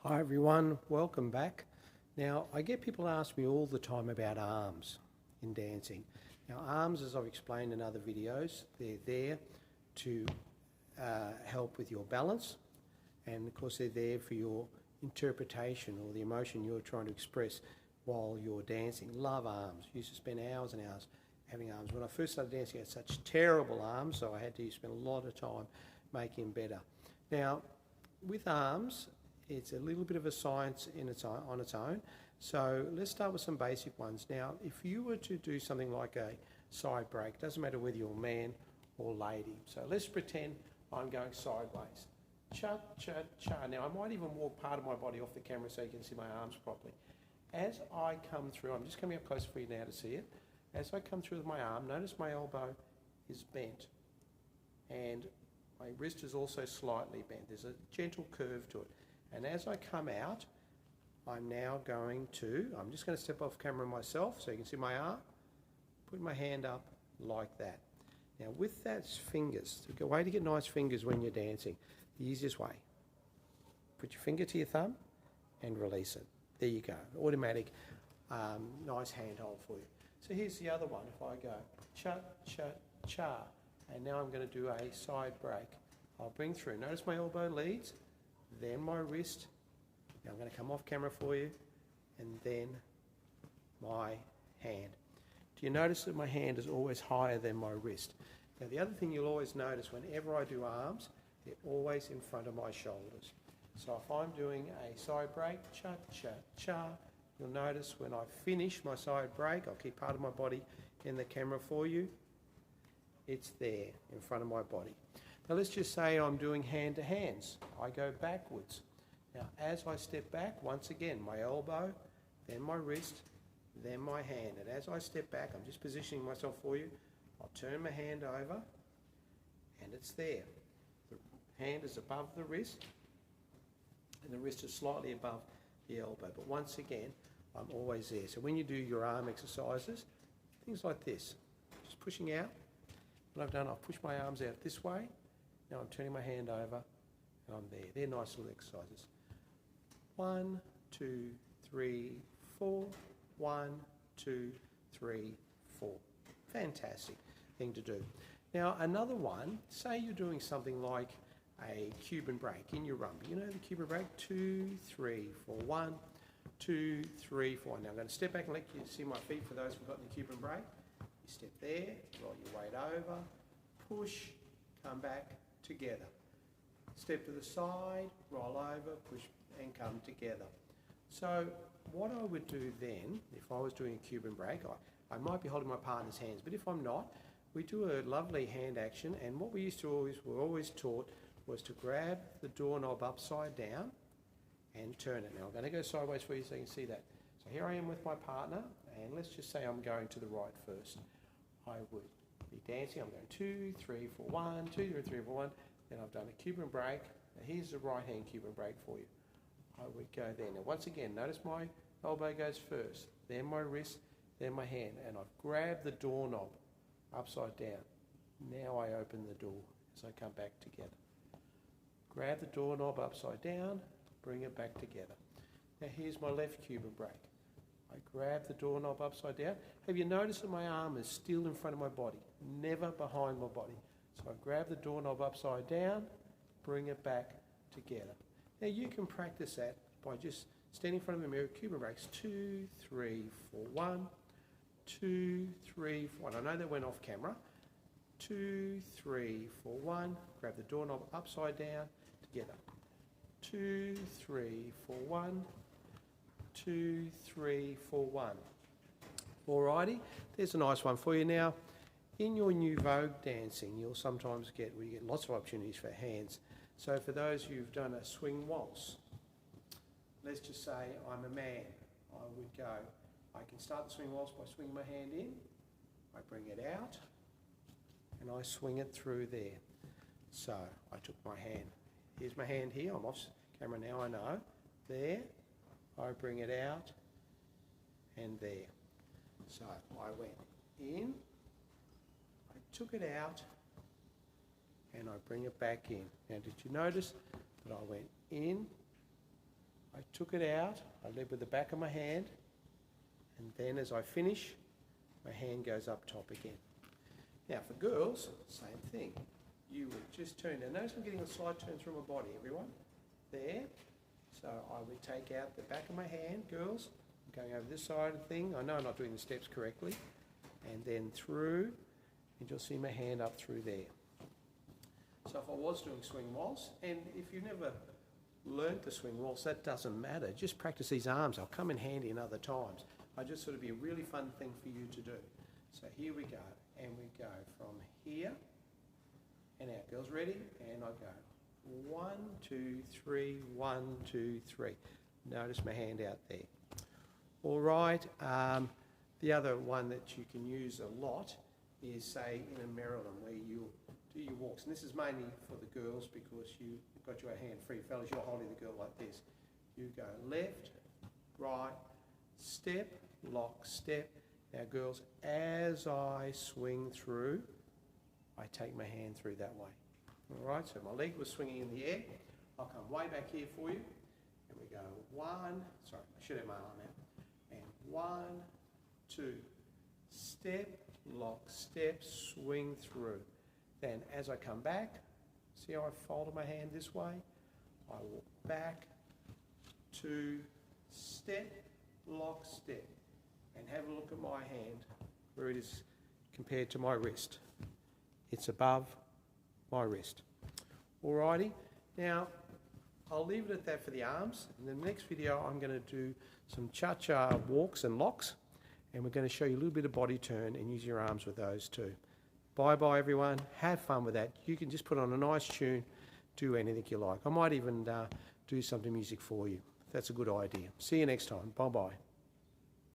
Hi everyone, welcome back. Now I get people ask me all the time about arms in dancing. Now arms, as I've explained in other videos, they're there to help with your balance, and of course they're there for your interpretation or the emotion you're trying to express while you're dancing. Love arms. Used to spend hours and hours having arms. When I first started dancing I had such terrible arms, so I had to spend a lot of time making them better. Now with arms, it's a little bit of a science on its own. So let's start with some basic ones. Now, if you were to do something like a side break, doesn't matter whether you're a man or lady. So let's pretend I'm going sideways. Cha, cha, cha. Now, I might even walk part of my body off the camera so you can see my arms properly. As I come through, I'm just coming up close for you now to see it. As I come through with my arm, notice my elbow is bent. And my wrist is also slightly bent. There's a gentle curve to it. And as I come out, I'm just going to step off camera myself so you can see my arm, put my hand up like that. Now with that fingers, the way to get nice fingers when you're dancing, the easiest way, put your finger to your thumb and release it. There you go, automatic, nice handhold for you. So here's the other one. If I go cha, cha, cha, and now I'm going to do a side break. I'll bring through, notice my elbow leads, then my wrist. Now I'm going to come off camera for you, and then my hand. Do you notice that my hand is always higher than my wrist? Now the other thing you'll always notice whenever I do arms, they're always in front of my shoulders. So if I'm doing a side break, cha, cha, cha, you'll notice when I finish my side break, I'll keep part of my body in the camera for you, it's there in front of my body. Now let's just say I'm doing hand to hands. I go backwards. Now as I step back, once again, my elbow, then my wrist, then my hand. And as I step back, I'm just positioning myself for you. I'll turn my hand over and it's there. The hand is above the wrist and the wrist is slightly above the elbow. But once again, I'm always there. So when you do your arm exercises, things like this, just pushing out. What I've done, I've pushed my arms out this way. Now I'm turning my hand over and I'm there. They're nice little exercises. 1, 2, 3, 4. 1, 2, 3, 4. Fantastic thing to do. Now another one, say you're doing something like a Cuban break in your rumba. You know the Cuban break? 2, 3, 4. 1, 2, 3, 4. Now I'm going to step back and let you see my feet for those who've got the Cuban break. You step there, roll your weight over, push, come back, together. Step to the side, roll over, push and come together. So what I would do then, if I was doing a Cuban break, I might be holding my partner's hands, but if I'm not, we do a lovely hand action, and what we were always taught was to grab the doorknob upside down and turn it. Now I'm going to go sideways for you so you can see that. So here I am with my partner, and let's just say I'm going to the right first. I would be dancing, I'm going 2, 3, 4, 1, 2, 3, 4, 1. Then I've done a Cuban break. Now here's the right hand Cuban break for you. I would go there. Now once again, notice my elbow goes first, then my wrist, then my hand, and I've grabbed the doorknob upside down. Now I open the door as I come back together. Grab the doorknob upside down, bring it back together. Now here's my left Cuban break. I grab the doorknob upside down. Have you noticed that my arm is still in front of my body, never behind my body? So I grab the doorknob upside down, bring it back together. Now you can practice that by just standing in front of the mirror, Cuban breaks, 2, 3, 4, 1, 2, 3, 4, 1. I know that went off camera. 2, 3, 4, 1. Grab the doorknob upside down, together. 2, 3, 4, 1. 2, 3, 4, 1. Alrighty, there's a nice one for you. Now, in your new Vogue dancing, you'll sometimes get lots of opportunities for hands. So for those who've done a swing waltz, let's just say I'm a man. I would go, I can start the swing waltz by swinging my hand in, I bring it out, and I swing it through there. So I took my hand, here's my hand here, I'm off camera now, I know, there. I bring it out and there. So I went in, I took it out, and I bring it back in. Now did you notice that I went in, I took it out, I led with the back of my hand, and then as I finish, my hand goes up top again. Now for girls, same thing. You would just turn. Now notice I'm getting a slight turn through my body, everyone. There. So I would take out the back of my hand, girls. I'm going over this side of the thing. I know I'm not doing the steps correctly. And then through, and you'll see my hand up through there. So if I was doing swing waltz, and if you've never learnt the swing waltz, that doesn't matter. Just practice these arms. They'll come in handy in other times. I just thought it'd be a really fun thing for you to do. So here we go. And we go from here and out. Girls ready? And I go 1, 2, 3, 1, 2, 3. Notice my hand out there. All right. The other one that you can use a lot is, say, in a Maryland, where you do your walks. And this is mainly for the girls because you've got your hand free. Fellas, you're holding the girl like this. You go left, right, step, lock, step. Now girls, as I swing through, I take my hand through that way. All right, so my leg was swinging in the air. I'll come way back here for you. And we go 1, sorry, I should have my arm out. And 1, 2, step, lock, step, swing through. Then as I come back, see how I folded my hand this way? I walk back, 2, step, lock, step. And have a look at my hand, where it is compared to my wrist. It's above my wrist. Alrighty, now I'll leave it at that for the arms. In the next video I'm going to do some cha-cha walks and locks, and we're going to show you a little bit of body turn and use your arms with those too. Bye-bye everyone, have fun with that. You can just put on a nice tune, do anything you like. I might even do some music for you. That's a good idea. See you next time, bye-bye.